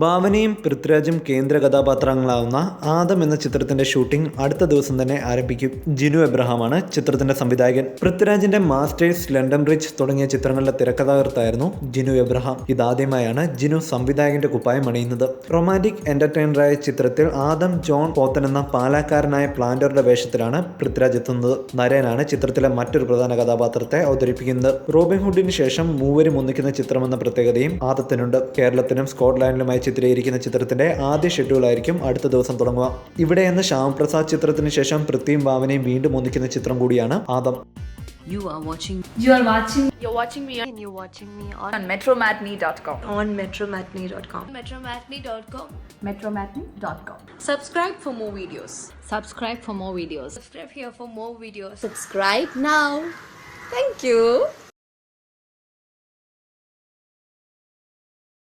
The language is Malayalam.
ഭാവനയും പൃഥ്വിരാജും കേന്ദ്ര കഥാപാത്രങ്ങളാവുന്ന ആദം എന്ന ചിത്രത്തിന്റെ ഷൂട്ടിംഗ് അടുത്ത ദിവസം തന്നെ ആരംഭിക്കും. ജിനു എബ്രഹാമാണ് ചിത്രത്തിന്റെ സംവിധായകൻ. പൃഥ്വിരാജിന്റെ മാസ്റ്റേഴ്സ്, ലണ്ടൻ ബ്രിഡ്ജ് തുടങ്ങിയ ചിത്രങ്ങളിലെ തിരക്കഥാകൃത്തായിരുന്നു ജിനു എബ്രഹാം. ഇതാദ്യമായാണ് ജിനു സംവിധായകന്റെ കുപ്പായം അണിയുന്നത്. റൊമാന്റിക് എന്റർടൈനറായ ചിത്രത്തിൽ ആദം ജോൺ പോത്തൻ എന്ന പാലാക്കാരനായ പ്ലാന്ററുടെ വേഷത്തിലാണ് പൃഥ്വിരാജ് എത്തുന്നത്. നരേനാണ് ചിത്രത്തിലെ മറ്റൊരു പ്രധാന കഥാപാത്രത്തെ അവതരിപ്പിക്കുന്നത്. റോബിൻ ഹുഡിന് ശേഷം മൂവരും ഒന്നിക്കുന്ന ചിത്രമെന്ന പ്രത്യേകതയും ആദത്തിനുണ്ട്. കേരളത്തിലും സ്കോട്ട്ലാൻഡിലുമായി ചിത്രീകരിക്കുന്ന ചിത്രത്തിന്റെ ആദ്യ ഷെഡ്യൂളായിരിക്കും അടുത്ത ദിവസം തുടങ്ങുക. ഇവിടെയെന്ന് ശ്യാമപ്രസാദ് ചിത്രത്തിന് ശേഷം പൃഥ്വിയും ഭാവനയും വീണ്ടും ഒന്നിക്കുന്ന ചിത്രം കൂടിയാണ് Adam. You're watching me on metromatney.com. metromatney.com. Subscribe for more videos. Subscribe for more videos. Subscribe here for more videos. Subscribe now. Thank you.